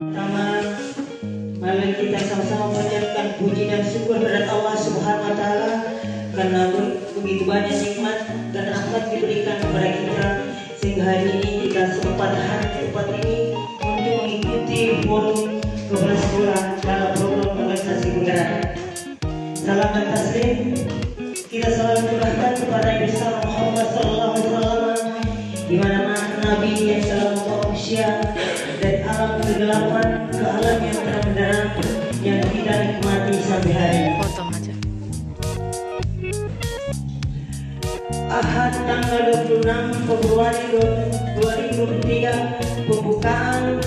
Pertama, mari kita sama-sama mengucapkan puji dan syukur kepada Allah Subhanahu wa taala karena begitu banyak nikmat dan rahmat diberikan kepada kita sehingga hari ini kita sempat hadir di tempat ini untuk mengikuti forum kepala sekolah dalam program organisasi penggerak. Salam dan taslim kita selalu curahkan kepada Nabi Muhammad SAW di mana Nabi yang selalu membawa manusia dari alam kegelapan ke alam yang terang yang kita nikmati sampai hari ini. Potong aja. Ahad tanggal 26 Februari 2023 pembukaan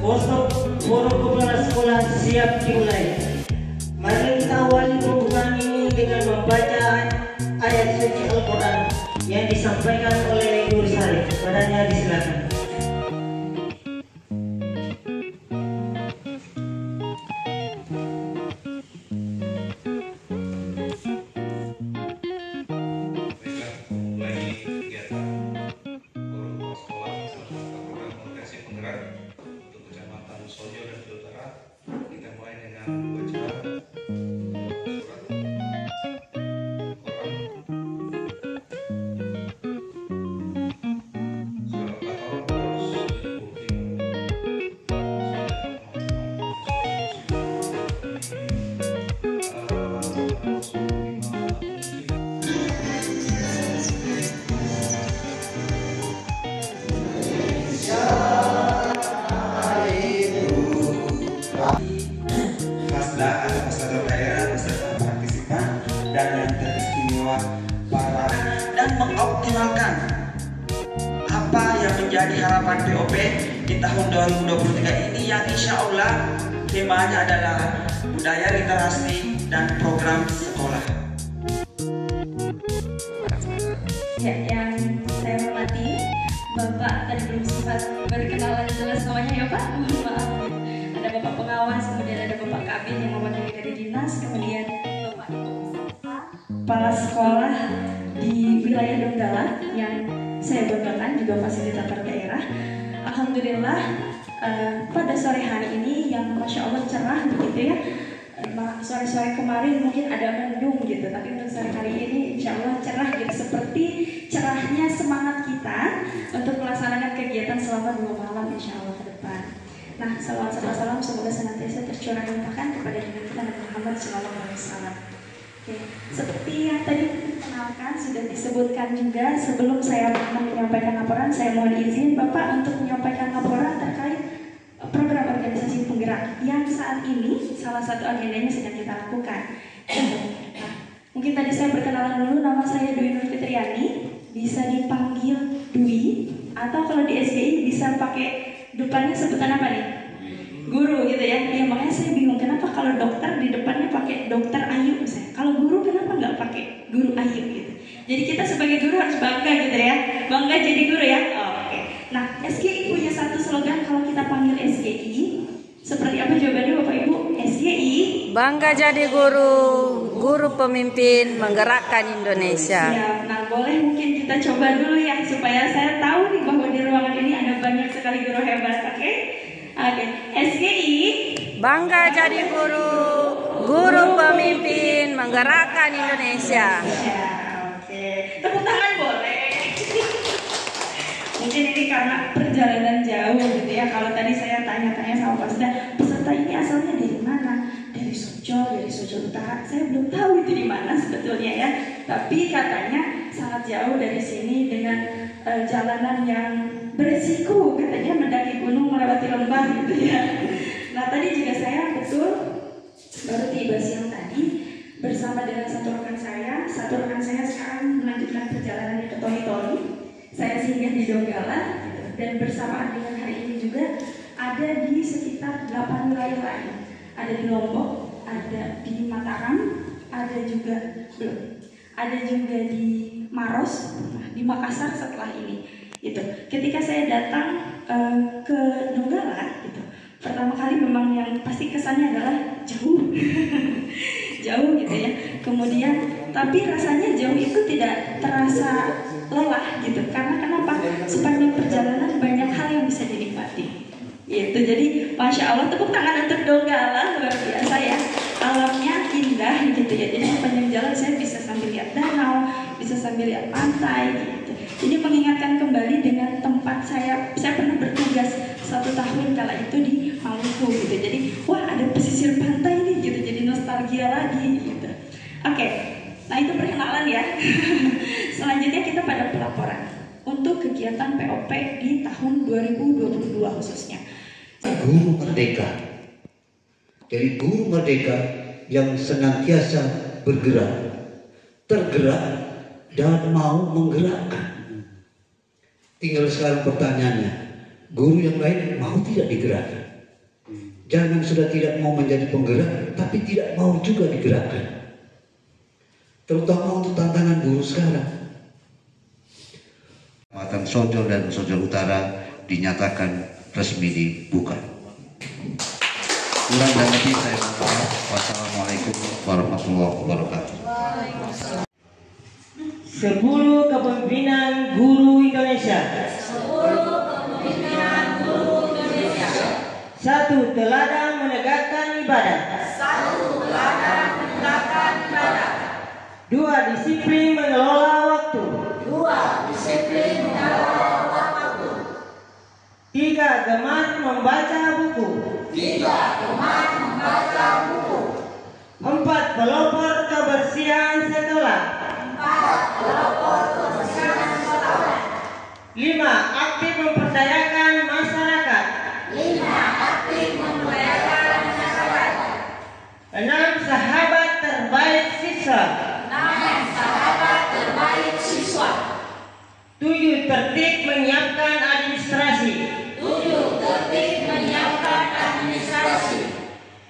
forum kepala sekolah siap dimulai. Mari kita awali pembukaan ini dengan membaca ayat suci Al-Quran yang disampaikan oleh Nur Sarif. Padanya disilakan. Dan yang teristimewa dan mengoptimalkan apa yang menjadi harapan POP di tahun 2023 ini yang insya Allah temanya adalah budaya literasi dan program sekolah. Ya, yang saya hormati Bapak tadi belum sempat berkenalan jelas namanya ya Pak. Maaf. Ada Bapak pengawas, kemudian ada Bapak Kabin yang mewakili dari dinas, kemudian Bapak kepala sekolah di wilayah Donggala yang saya banggakan juga fasilitator daerah. Alhamdulillah pada sore hari ini yang Masya Allah cerah begitu ya. Sore-sore kemarin mungkin ada mendung gitu, tapi untuk sore hari ini Insya Allah cerah gitu, seperti cerahnya semangat kita untuk melaksanakan kegiatan selama 2 malam Insya Allah ke depan. Nah, salawat salam semoga senantiasa tercurah limpahkan kepada Nabi kita Nabi Muhammad SAW. Oke, seperti yang tadi dikenalkan sudah disebutkan juga, sebelum saya menyampaikan laporan, saya mohon izin Bapak untuk menyampaikan laporan terkait program organisasi penggerak yang saat ini salah satu agendanya sedang kita lakukan. Nah, mungkin tadi saya perkenalan dulu, nama saya Dwi Nur Fitriani, bisa dipanggil Dwi, atau kalau di SGI bisa pakai depannya sebutan apa nih? Guru gitu ya. Ya makanya saya bingung kenapa kalau dokter di depannya pakai dokter Ayu misalnya. Kalau guru kenapa nggak pakai guru Ayu gitu. Jadi kita sebagai guru harus bangga gitu ya. Bangga jadi guru ya. Oke. Nah, SGI punya satu slogan kalau kita panggil SGI. Seperti apa jawabannya Bapak Ibu? SGI Bangga jadi guru, guru pemimpin menggerakkan Indonesia. Ya, nah boleh mungkin kita coba dulu ya supaya saya tahu nih bahwa di ruangan ini ada banyak sekali guru hebat. Oke? Oke, SGI Bangga jadi guru, guru pemimpin menggerakkan Indonesia. Ya, oke. Tepuk tangan boleh. Mungkin ini karena perjalanan jauh gitu ya. Kalau tadi saya tanya-tanya sama Pak Seda, peserta ini asalnya dari mana? Dari Sojo Utara. Saya belum tahu itu di mana sebetulnya ya. Tapi katanya sangat jauh dari sini dengan jalanan yang beresiko, katanya mendaki gunung melewati lembah gitu ya. Nah tadi juga saya betul baru tiba siang tadi bersama dengan satu rekan saya sekarang melanjutkan perjalanan ke Toli-Toli. Saya singgah di Donggala gitu. Dan bersamaan dengan hari ini juga ada di sekitar 8 wilayah lain. Ada di Lombok, ada di Mataram, ada juga di Maros, di Makassar setelah ini. Itu. Ketika saya datang ke Donggala, gitu, pertama kali memang yang pasti kesannya adalah jauh, jauh gitu ya. Kemudian, tapi rasanya jauh itu tidak terasa lelah gitu. Karena kenapa? Sepanjang perjalanan banyak hal yang bisa dinikmati. Itu jadi Masya Allah, tepuk tangan untuk Donggala, luar biasa ya. Alamnya indah gitu ya. Jadi sepanjang jalan saya bisa sambil lihat danau, bisa sambil lihat pantai gitu. Jadi mengingatkan kembali dengan tempat saya pernah bertugas 1 tahun kala itu di Maluku gitu. Jadi wah, ada pesisir pantai nih gitu. Jadi nostalgia lagi gitu. Oke, nah itu perkenalan ya. Selanjutnya kita pada pelaporan untuk kegiatan POP di tahun 2022 khususnya. Guru Merdeka. Dari guru merdeka yang senantiasa bergerak, tergerak, dan mau menggerakkan. Tinggal sekarang pertanyaannya, guru yang lain mau tidak digerakkan? Jangan sudah tidak mau menjadi penggerak, tapi tidak mau juga digerakkan. Terutama untuk tantangan guru sekarang. Kecamatan Sojol dan Sojol Utara dinyatakan resmi dibuka. Kurang dan lebih saya mohon maaf. Wassalamualaikum warahmatullahi wabarakatuh. 10 Kepemimpinan Guru Indonesia. 1. Teladan menegakkan ibadah. 2. Disiplin mengelola waktu. 3. Gemar membaca buku. 4. Pelopor kebersihan sekolah. 5. Aktif memperdayakan masyarakat. 6. Sahabat terbaik siswa. 7. Tertib menyiapkan administrasi.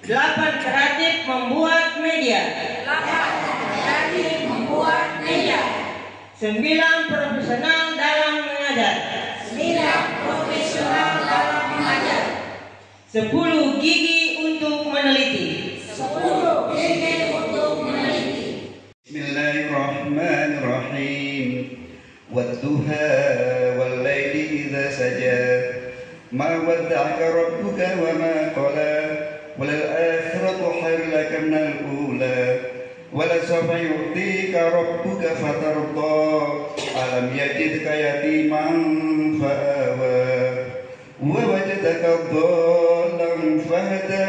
8. Kreatif membuat media. 9. Profesional dalam mengajar. 10. Gigi untuk meneliti. Bismillahirrahmanirrahim. Wadduha wal laili idza saja. Ma wadda'aka rabbuka wa ma qala. Wal akhiratu khairun laka minal ula. Walasawfa yu'tika rabbuka fatarda. Alam yajidka yatiman fa'awa. Wa wajadaka dhallan fahada.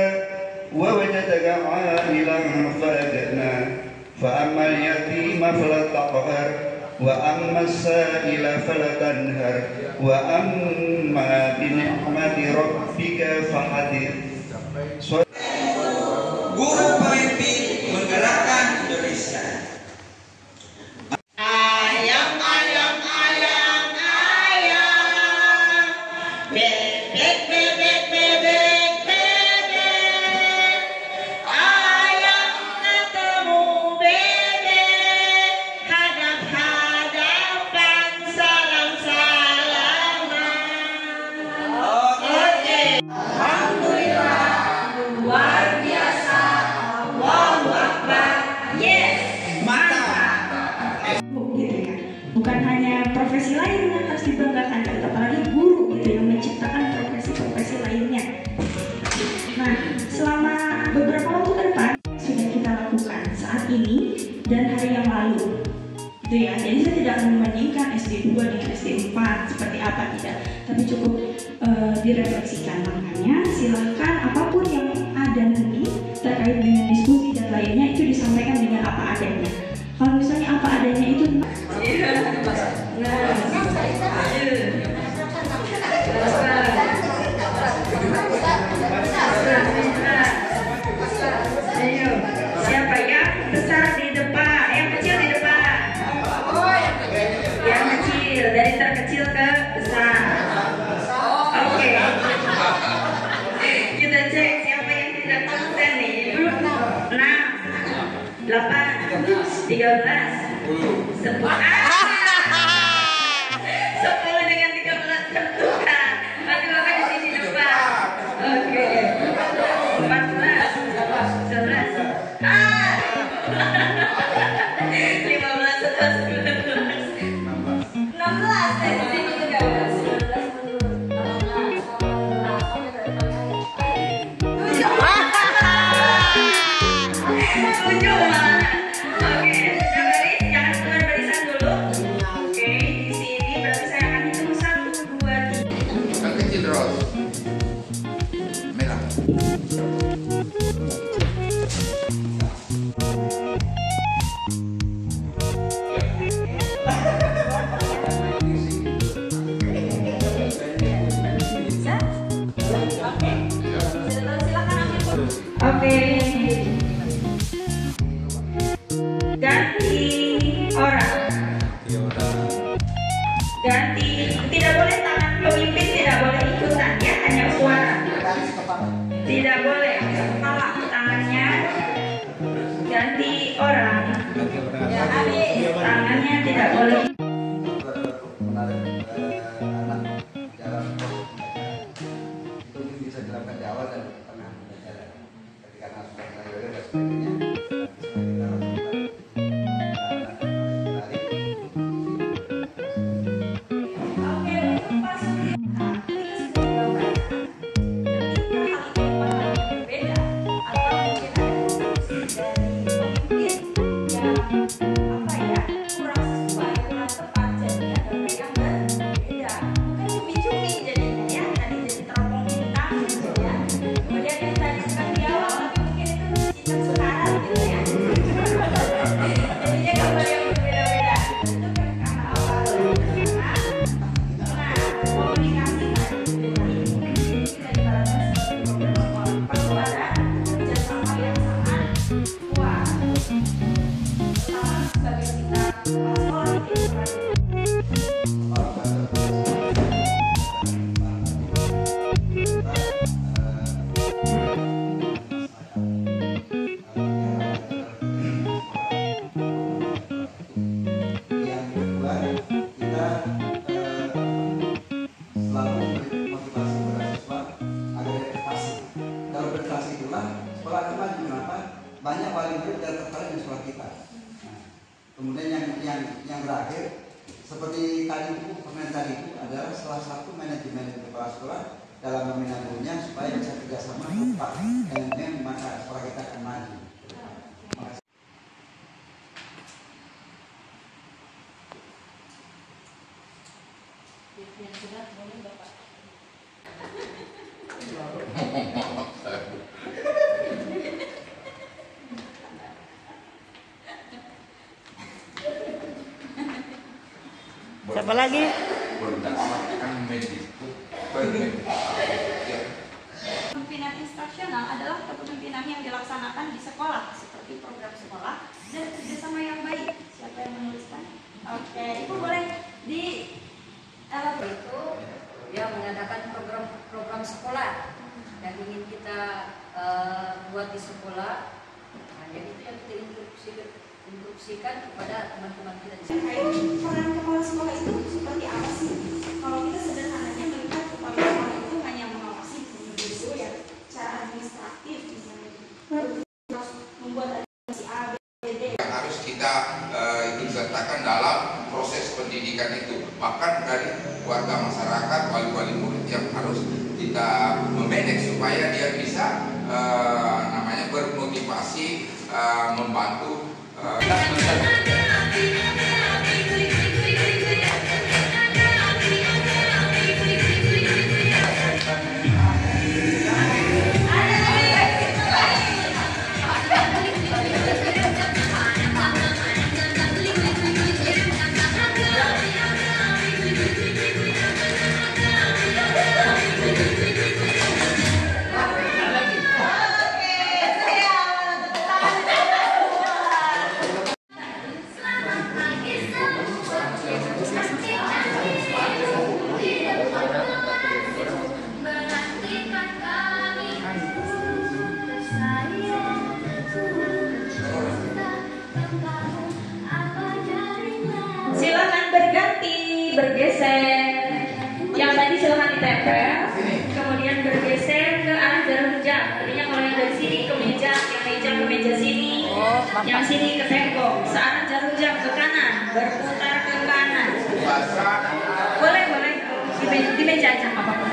Wa wajadaka 'ailan fa'agna. Fa ammal yatima fala taqhar. Wa ammas sa'ila fala tanhar. Wa amma bi ni'mati rabbika fahadith. Guru pemimpin menggerakkan Indonesia. Ayam, ayam, ayam, ayam. Bebek, bebek, bebek, bebek. Ayam ketemu bebek. Hadap-hadapan, salam-salaman. Oke. Alhamdulillah. Luar biasa. Allahu Akbar. Yes. Mantap. Gitu ya. Bukan hanya profesi lain yang harus dibanggakan, apalagi guru gitu yang menciptakan profesi-profesi lainnya. Nah, selama beberapa waktu ke depan sudah kita lakukan saat ini dan hari yang lalu. Gitu ya. Jadi saya tidak akan membandingkan SD 2 dengan SD 4 seperti apa, tidak, tapi cukup direfleksikan. Makanya silahkan apapun yang ada nanti terkait dengan diskusi dan lainnya itu disampaikan dengan apa adanya. Kalau misalnya apa adanya itu ayo, siapa yang besar di depan, yang kecil di depan, yang kecil dari terkecil ke besar. Oke. Kita cek siapa yang tidak konsen nih. 6, 8, 13, 10. 10 dengan 13 tentukan. Nanti Bapak di sini depan. Oke. 14, 11. 15, 16, 16. Saya di sini juga. 19. Oke. Ganti orang. Ganti, tidak boleh tangan pemimpin, tidak boleh ikutan ya, hanya suara. Tidak boleh kepala tangannya. Ganti orang. Ya, tangannya tidak boleh. Itu bisa dilakukan di awal dan tengah jalan. Ketika sudah selesai dan sebagainya. Banyak wali murid yang tertarik dengan sekolah kita. Nah, kemudian yang terakhir, seperti tadi itu, permen tadi itu adalah salah satu manajemen kepala sekolah dalam membina gurunya supaya bisa kerjasama tepat dengan maka sekolah kita akan maju. Siapa lagi? Kepemimpinan instruksional adalah kepemimpinan yang dilaksanakan di sekolah seperti program sekolah dan kerjasama yang baik. Siapa yang menuliskan? Oke, Ibu boleh di itu dia mengadakan program sekolah yang ingin kita buat di sekolah. Nah, jadi itu yang kita instruksikan kepada teman-teman kita di sini. Peran kepala sekolah itu seperti apa sih? Kalau kita sederhananya melihat kepala sekolah itu hanya mengawasi guru ya, cara administratif misalnya, terus membuat administrasi A, B, D. Yang harus kita ikut sertakan dalam proses pendidikan itu. Bahkan dari warga masyarakat, wali-wali murid yang harus kita memanage supaya dia bisa namanya bermotivasi membantu. Silakan berganti, bergeser. Yang tadi silakan ditempel, kemudian bergeser ke arah jarum jam. Artinya kalau yang dari sini ke meja, yang meja ke meja sini, yang sini ke tembok. Searah jarum jam ke kanan, berputar ke kanan. Boleh di meja aja apa-apa.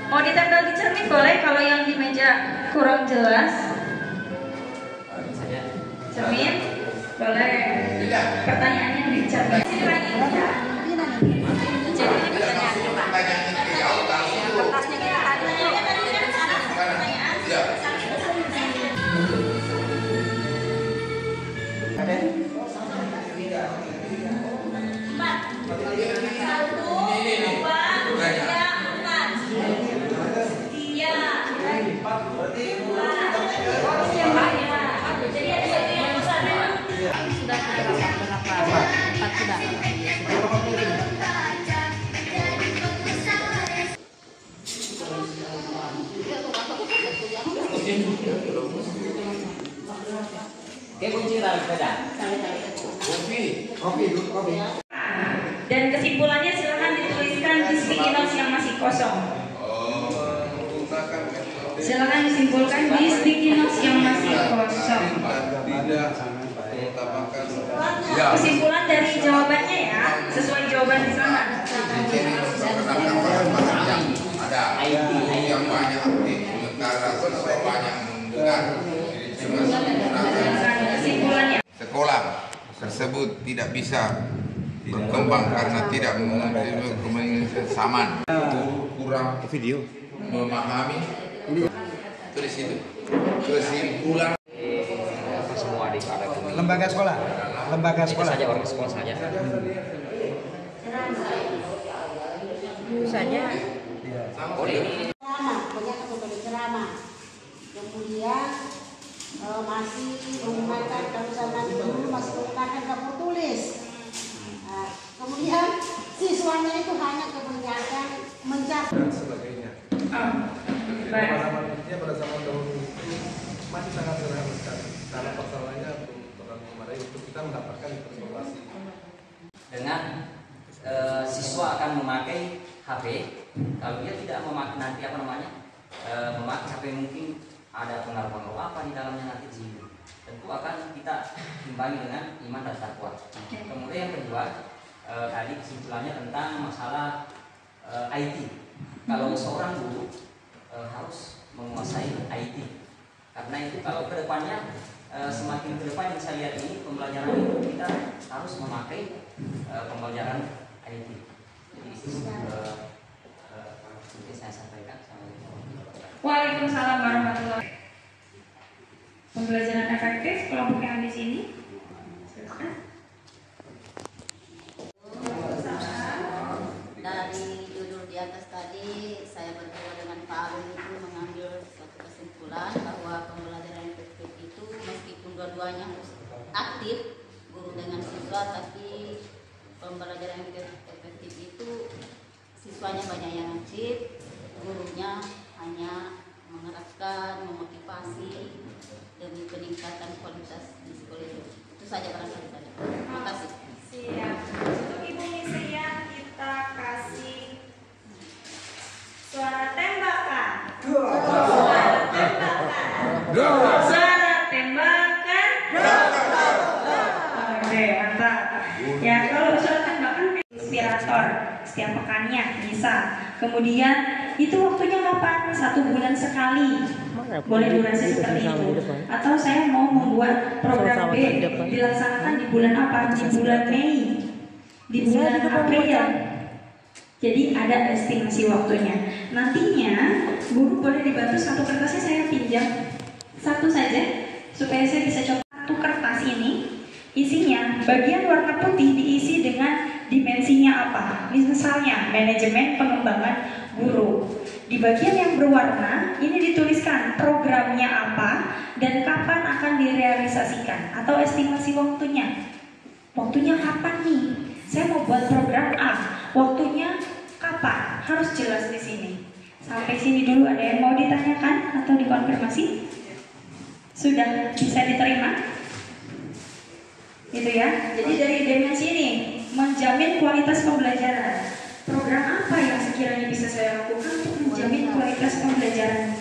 Mau ditempel di cermin boleh, kalau yang di meja kurang jelas. Cermin boleh. Pertanyaannya di cermin. Sini lagi. Jadi ini pertanyaan coba. Kertasnya kita tadi. Dan kesimpulannya silakan dituliskan di sticky notes yang masih kosong. Silakan disimpulkan di sticky notes yang masih kosong. Kesimpulan dari jawabannya ya, sesuai jawaban di sana. Ada yang banyak aktif, sementara siswa banyak mendengar. Kesimpulannya. Sekolah tersebut tidak bisa berkembang karena tidak kebersamaan, kurang video memahami. Tulis itu kesimpulan. semua adik ada lembaga sekolah saja orang sekolah saja saja. Ceramah. Kemudian masih menggunakan kalau zaman dulu masih menggunakan kartu tulis. Kemudian siswanya itu hanya kebanyakan mencatat dan sebagainya. Pengalaman pada zaman dahulu itu masih sangat sederhana sekali. Karena persoalannya belum terlalu memadai untuk kita mendapatkan informasi. dengan siswa akan memakai HP. Kalau dia tidak memakai nanti memakai HP, mungkin ada pengaruh-pengaruh apa di dalamnya nanti di sini. Tentu akan kita imbangi dengan iman dan takwa. Kemudian yang kedua, tadi kesimpulannya tentang masalah IT. Kalau seorang guru harus menguasai IT, karena itu kalau kedepannya semakin ke depan yang saya lihat ini pembelajaran itu kita harus memakai pembelajaran IT. Jadi seperti saya sampaikan. Waalaikumsalam warahmatullahi wabarakatuh. Pembelajaran efektif kelompok yang di sini. Silakan. dari judul di atas tadi saya berdua dengan Pak Agung itu mengambil suatu kesimpulan bahwa pembelajaran efektif itu meskipun dua-duanya aktif guru dengan siswa, tapi pembelajaran efektif itu siswanya banyak yang aktif, gurunya hanya mengeraskan, memotivasi demi peningkatan kualitas di sekolah itu. Itu saja barangkali tadi. Terima kasih. Siap. Untuk Ibu Misrian kita kasih suara tembakan. Suara tembakan. Suara tembakan. Oke, mantap. Ya, kalau suara tembakan inspirator setiap pekannya bisa. Kemudian itu waktunya kapan? 1 bulan sekali. Boleh durasi seperti itu. Atau saya mau membuat program B dilaksanakan di bulan apa? Di bulan Mei, di bulan April. Jadi ada estimasi waktunya. Nantinya guru boleh dibantu satu kertasnya saya pinjam satu saja supaya saya bisa coba. Satu kertas ini isinya bagian warna putih diisi dengan dimensinya apa? Misalnya manajemen pengembangan guru. Di bagian yang berwarna ini dituliskan programnya apa dan kapan akan direalisasikan atau estimasi waktunya. Waktunya kapan nih? Saya mau buat program A. Waktunya kapan? Harus jelas di sini. Sampai sini dulu ada yang mau ditanyakan atau dikonfirmasi? Sudah bisa diterima? Gitu ya. Jadi dari dimensi ini menjamin kualitas pembelajaran. Program apa yang sekiranya bisa saya lakukan untuk menjamin kualitas pembelajaran?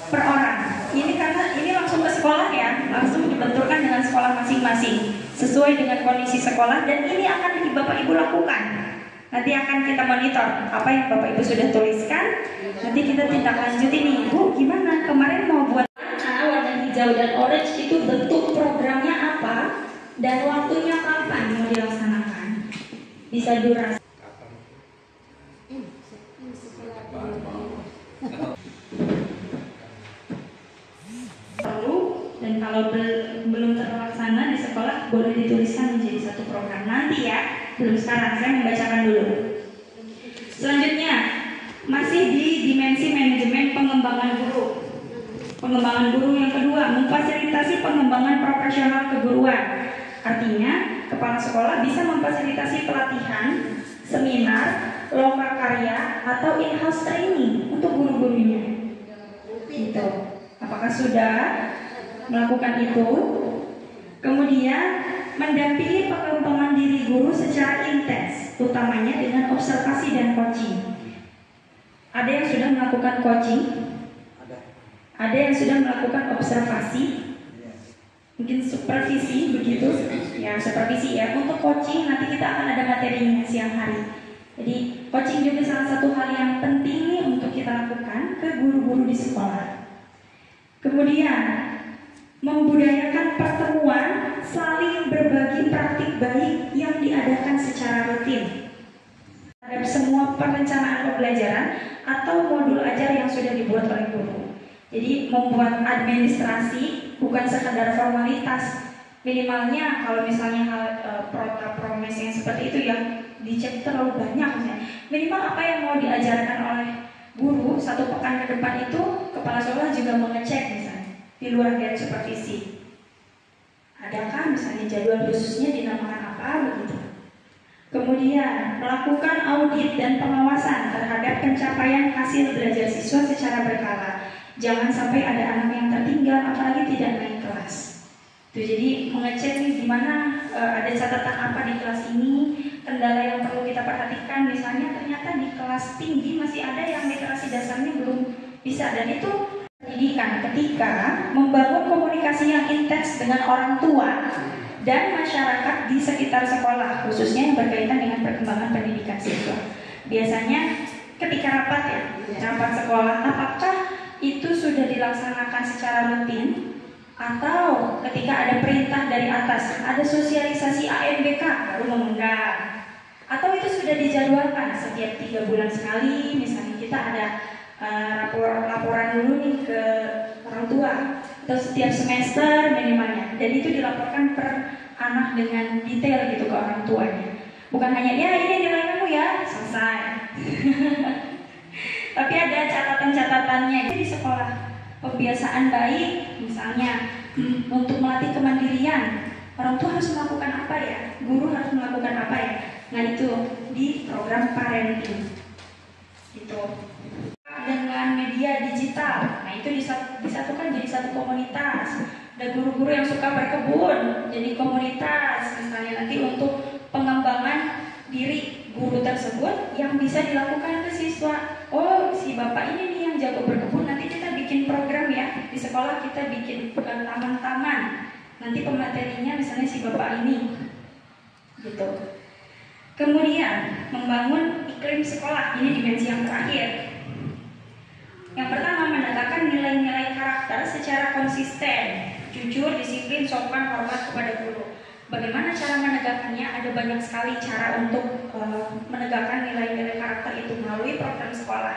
Per orang. Ini karena ini langsung ke sekolah ya, langsung dibenturkan dengan sekolah masing-masing sesuai dengan kondisi sekolah, dan ini akan Bapak Ibu lakukan. Nanti akan kita monitor apa yang Bapak Ibu sudah tuliskan. Nanti kita tindak lanjut ini. Bu, gimana? Kemarin mau buat warna hijau dan orange itu bentuk programnya apa dan waktunya kapan mau dilaksanakan? Bisa durasi. Perlu, dan kalau belum terlaksana di sekolah boleh dituliskan menjadi satu program nanti ya. Belum sekarang, saya membacakan dulu. Selanjutnya masih di dimensi manajemen pengembangan guru. Pengembangan guru yang kedua, memfasilitasi pengembangan profesional keguruan. Artinya, kepala sekolah bisa memfasilitasi pelatihan, seminar, lokal karya atau in-house training untuk guru-gurunya. Gitu. Apakah sudah melakukan itu? Kemudian mendampingi pengembangan diri guru secara intens, utamanya dengan observasi dan coaching. Ada yang sudah melakukan coaching? Ada yang sudah melakukan observasi? Mungkin supervisi begitu? Ya, supervisi ya. Untuk coaching nanti kita akan ada materinya siang hari. Jadi coaching juga salah satu hal yang penting nih untuk kita lakukan ke guru-guru di sekolah. Kemudian membudayakan pertemuan saling berbagi praktik baik yang diadakan secara rutin terhadap semua perencanaan pembelajaran atau modul ajar yang sudah dibuat oleh guru. Jadi membuat administrasi bukan sekadar formalitas. Minimalnya kalau misalnya hal protes yang seperti itu yang dicek terlalu banyak misalnya. Minimal apa yang mau diajarkan oleh guru 1 pekan ke depan itu kepala sekolah juga mengecek misalnya di luar dari supervisi. Adakah misalnya jadwal khususnya dinamakan apa begitu. Kemudian melakukan audit dan pengawasan terhadap pencapaian hasil belajar siswa secara berkala. Jangan sampai ada anak yang tertinggal apalagi tidak naik kelas. Tuh, jadi mengecek nih gimana ada catatan apa di kelas ini, kendala yang perlu kita perhatikan. Misalnya ternyata di kelas tinggi masih ada yang literasi dasarnya belum bisa, dan itu pendidikan ketika membangun komunikasi yang intens dengan orang tua dan masyarakat di sekitar sekolah, khususnya yang berkaitan dengan perkembangan pendidikan siswa. Biasanya ketika rapat ya, rapat sekolah, apakah itu sudah dilaksanakan secara rutin? Atau ketika ada perintah dari atas, ada sosialisasi AMBK baru mengundang, atau itu sudah dijadwalkan setiap 3 bulan sekali, misalnya kita ada laporan dulu nih ke orang tua, atau setiap semester minimalnya, dan itu dilaporkan per anak dengan detail gitu ke orang tuanya, bukan hanya ya ini nilai kamu ya selesai. Tapi ada catatan-catatannya di sekolah. Pembiasaan baik, misalnya untuk melatih kemandirian, orang tua harus melakukan apa ya, guru harus melakukan apa ya. Nah itu di program parenting gitu. Dengan media digital, nah itu disatukan jadi satu komunitas. Ada guru-guru yang suka berkebun jadi komunitas, misalnya nanti untuk pengembangan diri guru tersebut yang bisa dilakukan ke siswa. Oh, si bapak ini nih yang jago berkebun, nanti kita bikin program ya di sekolah, kita bikin taman-taman, nanti pematerinya misalnya si bapak ini gitu. Kemudian membangun iklim sekolah, ini dimensi yang terakhir. Yang pertama, menegakkan nilai-nilai karakter secara konsisten, jujur, disiplin, sopan, hormat kepada guru. Bagaimana cara menegakkannya? Ada banyak sekali cara untuk menegakkan nilai-nilai karakter itu melalui program sekolah.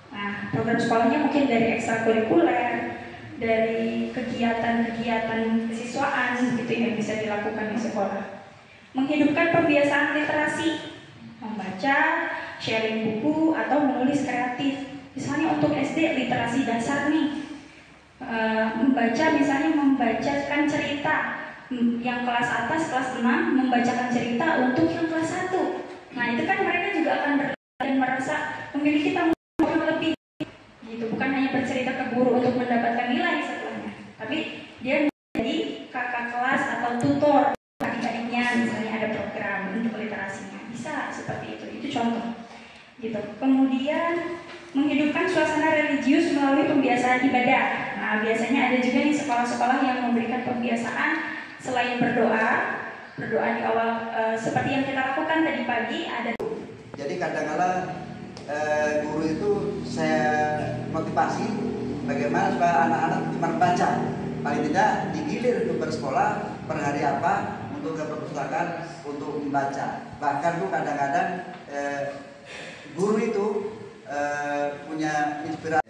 Nah, program sekolahnya mungkin dari ekstrakurikuler, dari kegiatan-kegiatan kesiswaan gitu yang bisa dilakukan di sekolah. Menghidupkan pembiasaan literasi, membaca, sharing buku, atau menulis kreatif. Misalnya untuk SD literasi dasar nih, membaca misalnya membacakan cerita. Yang kelas atas, kelas 6 membacakan cerita untuk yang kelas 1. Nah itu kan mereka juga akan berlatih dan merasa memiliki tanggung jawab yang lebih gitu. Bukan hanya bercerita ke guru untuk mendapatkan nilai setelahnya, tapi dia menjadi kakak kelas atau tutor adik-adiknya, misalnya ada program untuk literasinya. Bisa seperti itu contoh gitu. Kemudian menghidupkan suasana religius melalui pembiasaan ibadah. Nah biasanya ada juga nih sekolah-sekolah yang memberikan pembiasaan selain berdoa di awal seperti yang kita lakukan tadi pagi ada. Jadi kadang-kadang guru itu saya motivasi bagaimana supaya anak-anak cuma baca, paling tidak digilir untuk bersekolah per hari apa untuk ke perpustakaan untuk membaca. Bahkan tuh kadang-kadang guru itu punya inspirasi.